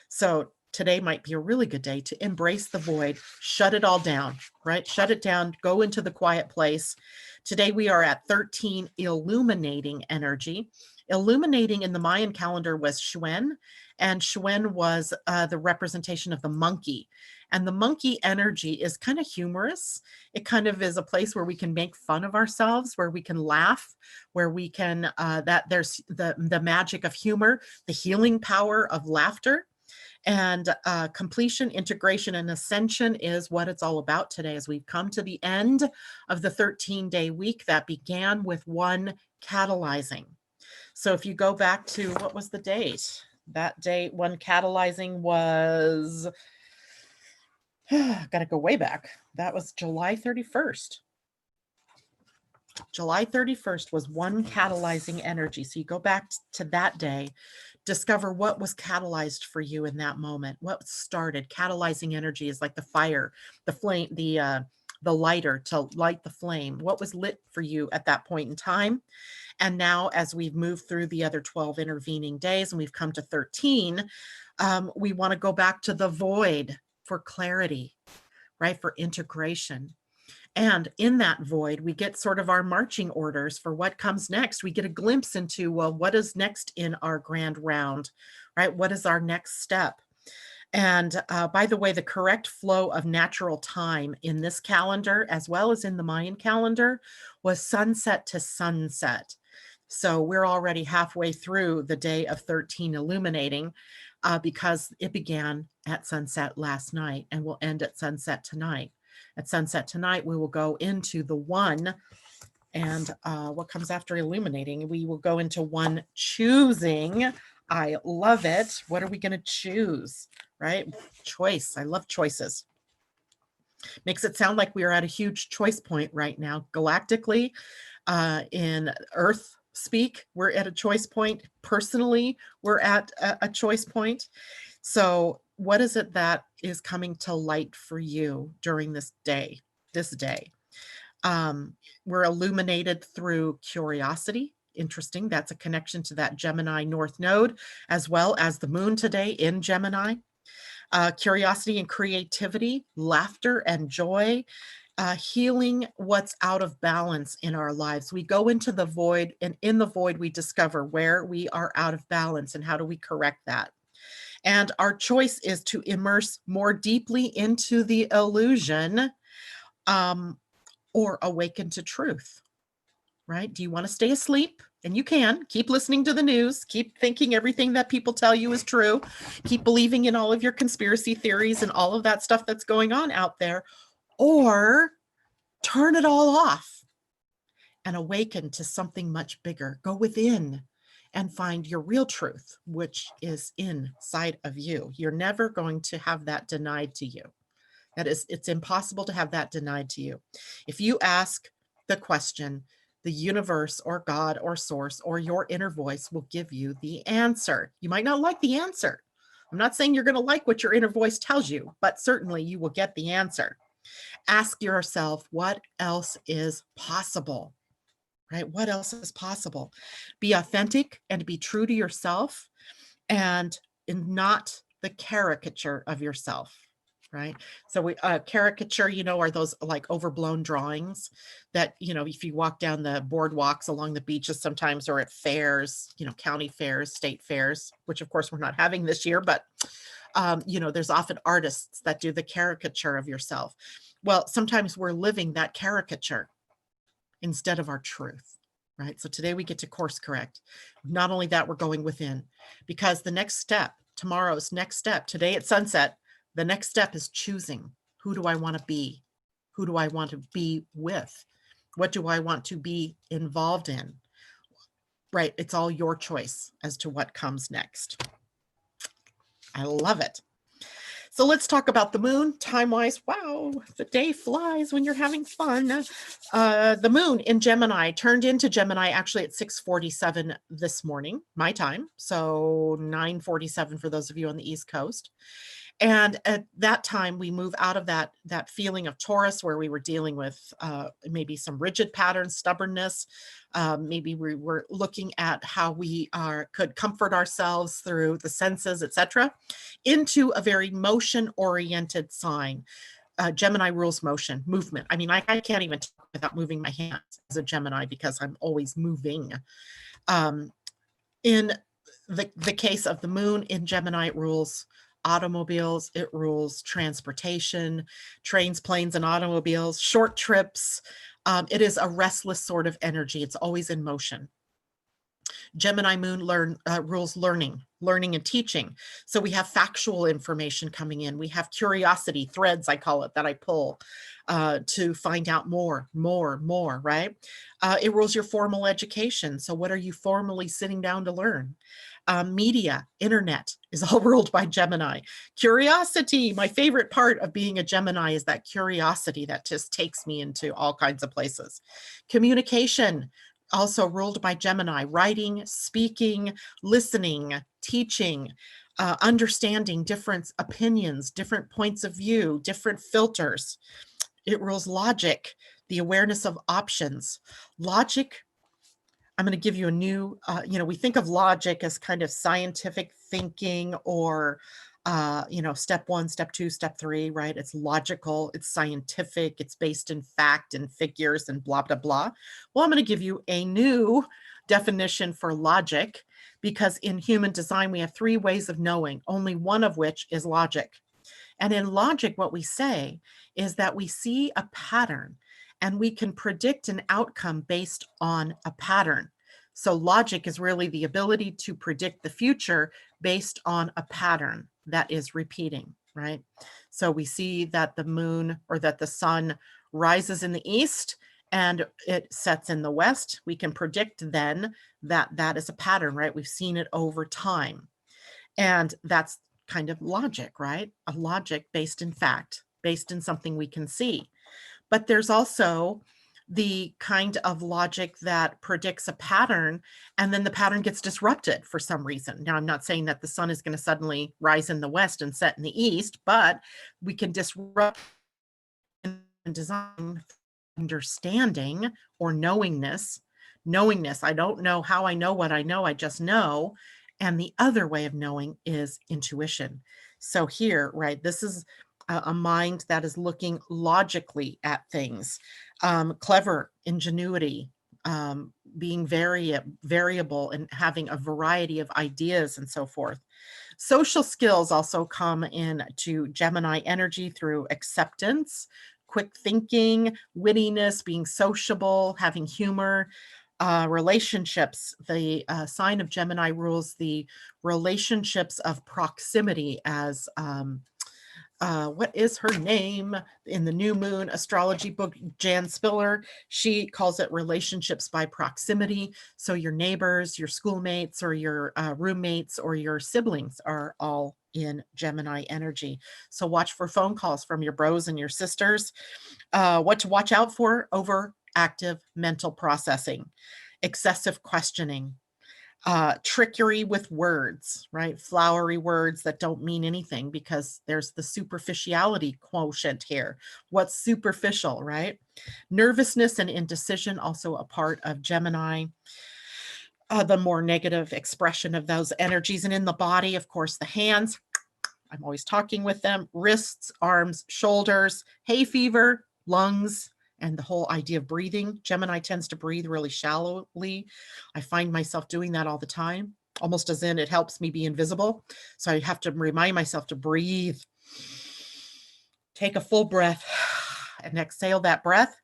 So today might be a really good day to embrace the void, shut it all down, right? Shut it down, go into the quiet place. Today we are at 13 illuminating energy. Illuminating in the Mayan calendar was Shuen, and Shuen was the representation of the monkey. And the monkey energy is kind of humorous. It kind of is a place where we can make fun of ourselves, where we can laugh, where we can, that there's the magic of humor, the healing power of laughter. And completion, integration, and ascension is what it's all about today as we've come to the end of the 13-day week that began with one catalyzing. So if you go back to, what was the date? That date, one catalyzing was, got to go way back. That was July 31st. July 31st was one catalyzing energy. So you go back to that day, discover what was catalyzed for you in that moment. What started? Catalyzing energy is like the fire, the flame, the lighter to light the flame. What was lit for you at that point in time? And now as we've moved through the other 12 intervening days and we've come to 13, we want to go back to the void for clarity, right? For integration. And in that void, we get sort of our marching orders for what comes next. We get a glimpse into, well, what is next in our grand round, right? What is our next step? And by the way, the correct flow of natural time in this calendar, as well as in the Mayan calendar, was sunset to sunset. So we're already halfway through the day of 13 illuminating because it began at sunset last night and will end at sunset tonight. At sunset tonight, we will go into the one, and what comes after illuminating? We will go into one choosing. I love it. What are we going to choose, right? Choice. I love choices. Makes it sound like we are at a huge choice point right now. Galactically, in Earth speak, we're at a choice point. Personally, we're at a choice point. So what is it that is coming to light for you during this day? We're illuminated through curiosity. Interesting. That's a connection to that Gemini North Node, as well as the moon today in Gemini. Curiosity and creativity, laughter and joy, healing what's out of balance in our lives. We go into the void, and in the void, we discover where we are out of balance and how do we correct that. And our choice is to immerse more deeply into the illusion or awaken to truth, right? Do you want to stay asleep? And you can keep listening to the news, keep thinking everything that people tell you is true, keep believing in all of your conspiracy theories and all of that stuff that's going on out there, or turn it all off and awaken to something much bigger. Go within and find your real truth, which is inside of you. You're never going to have that denied to you. It's impossible to have that denied to you. If you ask the question, the universe or God or source or your inner voice will give you the answer. You might not like the answer. I'm not saying you're going to like what your inner voice tells you, but certainly you will get the answer. Ask yourself, what else is possible? Right? What else is possible? Be authentic and be true to yourself and not the caricature of yourself. Right. So we caricature, are those like overblown drawings that, if you walk down the boardwalks along the beaches sometimes, or at fairs, county fairs, state fairs, which of course we're not having this year, but there's often artists that do the caricature of yourself. Well, sometimes we're living that caricature instead of our truth, right? So today we get to course correct. Not only that, we're going within, because the next step, tomorrow's next step, today at sunset, the next step is choosing. Who do I want to be? Who do I want to be with? What do I want to be involved in? Right? It's all your choice as to what comes next. I love it. So let's talk about the moon time-wise. Wow, the day flies when you're having fun. The moon in Gemini turned into Gemini actually at 6:47 this morning, my time. So 9:47 for those of you on the East Coast. And at that time, we move out of that feeling of Taurus, where we were dealing with maybe some rigid patterns, stubbornness. Maybe we were looking at how we could comfort ourselves through the senses, etc., into a very motion-oriented sign. Gemini rules motion, movement. I mean, I can't even talk without moving my hands as a Gemini because I'm always moving. In the case of the moon in Gemini, it rules automobiles, it rules transportation, trains, planes, and automobiles, short trips. It is a restless sort of energy. It's always in motion. Gemini moon rules learning and teaching. So we have factual information coming in. We have curiosity threads, I call it, that I pull to find out more, right? It rules your formal education. So what are you formally sitting down to learn? Media, internet is all ruled by Gemini. Curiosity, my favorite part of being a Gemini is that curiosity that just takes me into all kinds of places. Communication, also ruled by Gemini. Writing, speaking, listening, teaching, understanding different opinions, different points of view, different filters. It rules logic, the awareness of options. Logic, I'm going to give you a new, we think of logic as kind of scientific thinking or, step 1, step 2, step 3, right? It's logical, it's scientific, it's based in fact and figures and blah, blah, blah. Well, I'm going to give you a new definition for logic because in human design, we have 3 ways of knowing, only one of which is logic. And in logic, what we say is that we see a pattern and we can predict an outcome based on a pattern. So logic is really the ability to predict the future based on a pattern that is repeating, right? So we see that the moon or that the sun rises in the east and it sets in the west. We can predict then that that is a pattern, right? We've seen it over time. And that's kind of logic, right? A logic based in fact, based in something we can see. But there's also the kind of logic that predicts a pattern and then the pattern gets disrupted for some reason. Now, I'm not saying that the sun is going to suddenly rise in the west and set in the east, but we can disrupt and design understanding or knowingness. I don't know how I know what I know, I just know. And the other way of knowing is intuition. So here, right, this is a mind that is looking logically at things, clever, ingenuity, being variable and having a variety of ideas and so forth. Social skills also come in to Gemini energy through acceptance, quick thinking, wittiness, being sociable, having humor. Relationships, the sign of Gemini rules the relationships of proximity as what is her name in the new moon astrology book, Jan Spiller, she calls it relationships by proximity. So your neighbors, your schoolmates, or your roommates, or your siblings are all in Gemini energy. So watch for phone calls from your bros and your sisters. What to watch out for: overactive mental processing, excessive questioning, trickery with words, right? Flowery words that don't mean anything because there's the superficiality quotient here. What's superficial, right? Nervousness and indecision, also a part of Gemini. The more negative expression of those energies. And in the body, of course, the hands, I'm always talking with them, wrists, arms, shoulders, hay fever, lungs, and the whole idea of breathing. Gemini tends to breathe really shallowly. I find myself doing that all the time, almost as in it helps me be invisible. So I have to remind myself to breathe. Take a full breath and exhale that breath.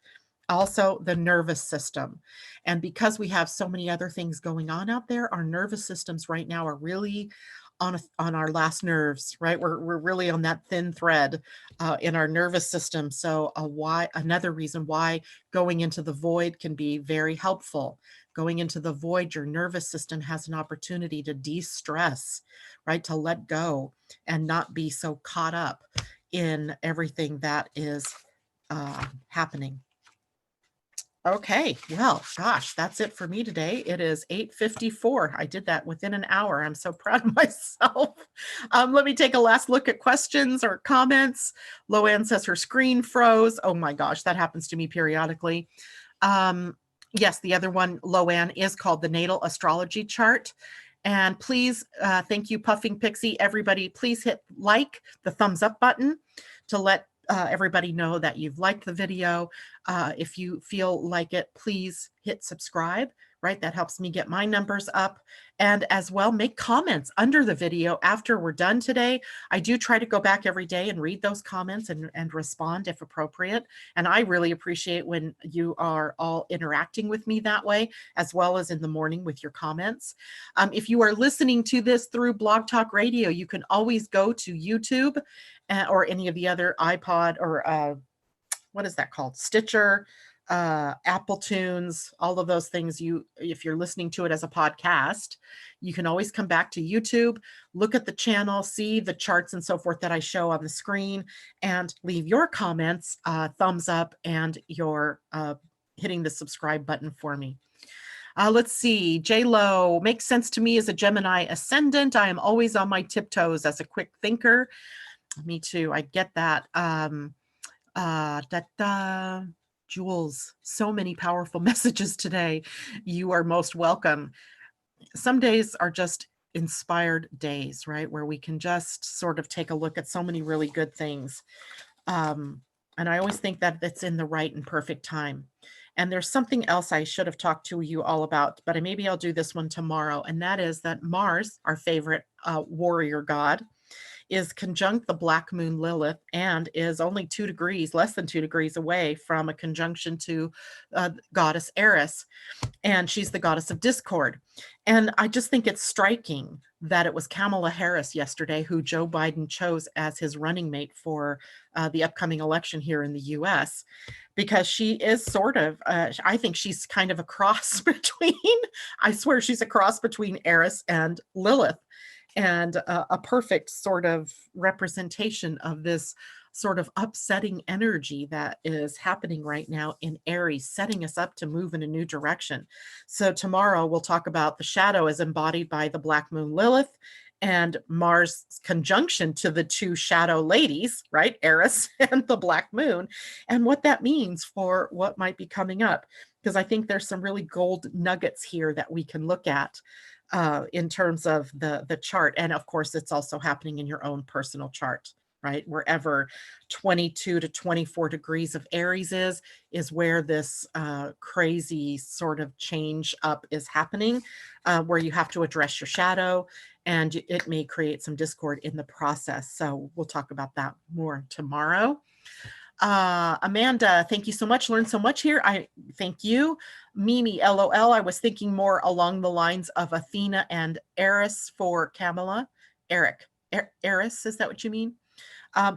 Also, the nervous system. And because we have so many other things going on out there, our nervous systems right now are really on our last nerves, right? We're really on that thin thread in our nervous system. So another reason why going into the void can be very helpful. Going into the void, your nervous system has an opportunity to de-stress, right? To let go and not be so caught up in everything that is happening. Okay, well, gosh, that's it for me today. It is 8:54. I did that within an hour. I'm so proud of myself. Let me take a last look at questions or comments. Loanne says her screen froze. Oh my gosh, that happens to me periodically. Yes, the other one, Loanne, is called the Natal Astrology Chart. And please, thank you, Puffing Pixie. Everybody, please hit like, the thumbs up button to let everybody know that you've liked the video. If you feel like it, please hit subscribe, right? That helps me get my numbers up. And as well, make comments under the video after we're done today. I do try to go back every day and read those comments and respond if appropriate. And I really appreciate when you are all interacting with me that way, as well as in the morning with your comments. If you are listening to this through Blog Talk Radio, you can always go to YouTube or any of the other iPod or what is that called? Stitcher, Apple Tunes, all of those things. If you're listening to it as a podcast, you can always come back to YouTube, look at the channel, see the charts and so forth that I show on the screen, and leave your comments, thumbs up, and your hitting the subscribe button for me. Let's see. J-Lo, makes sense to me as a Gemini ascendant. I am always on my tiptoes as a quick thinker. Me too. I get that. Jules, so many powerful messages today. You are most welcome. Some days are just inspired days, right? Where we can just sort of take a look at so many really good things. And I always think that it's in the right and perfect time. And there's something else I should have talked to you all about, but maybe I'll do this one tomorrow. And that is that Mars, our favorite warrior god, is conjunct the black moon Lilith and is only 2 degrees, less than 2 degrees away from a conjunction to goddess Eris. And she's the goddess of discord. And I just think it's striking that it was Kamala Harris yesterday who Joe Biden chose as his running mate for the upcoming election here in the US, because she is sort of, I think she's kind of a cross between, I swear she's a cross between Eris and Lilith. And a perfect sort of representation of this sort of upsetting energy that is happening right now in Aries, setting us up to move in a new direction. So tomorrow we'll talk about the shadow as embodied by the black moon Lilith and Mars conjunction to the 2 shadow ladies, right? Eris and the black moon, and what that means for what might be coming up. Because I think there's some really gold nuggets here that we can look at in terms of the chart. And of course, it's also happening in your own personal chart, right? Wherever 22 to 24 degrees of Aries is where this crazy sort of change up is happening, where you have to address your shadow, and it may create some discord in the process. So we'll talk about that more tomorrow. Amanda, thank you so much. Learned so much here. I thank you. Mimi, LOL. I was thinking more along the lines of Athena and Eris for Kamala. Eris, is that what you mean?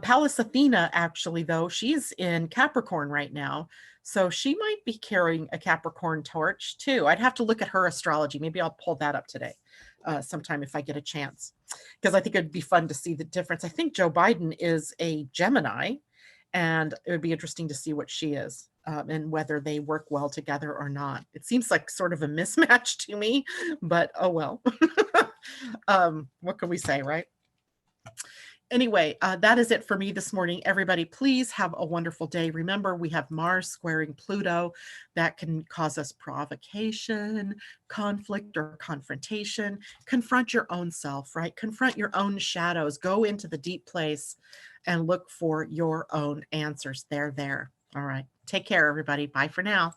Pallas Athena, actually, though, she's in Capricorn right now. So she might be carrying a Capricorn torch too. I'd have to look at her astrology. Maybe I'll pull that up today sometime if I get a chance, because I think it'd be fun to see the difference. I think Joe Biden is a Gemini, and it would be interesting to see what she is and whether they work well together or not. It seems like sort of a mismatch to me, but oh well. What can we say, right? Anyway, that is it for me this morning. Everybody, please have a wonderful day. Remember, we have Mars squaring Pluto. That can cause us provocation, conflict, or confrontation. Confront your own self, right? Confront your own shadows. Go into the deep place and look for your own answers. They're there. All right. Take care, everybody. Bye for now.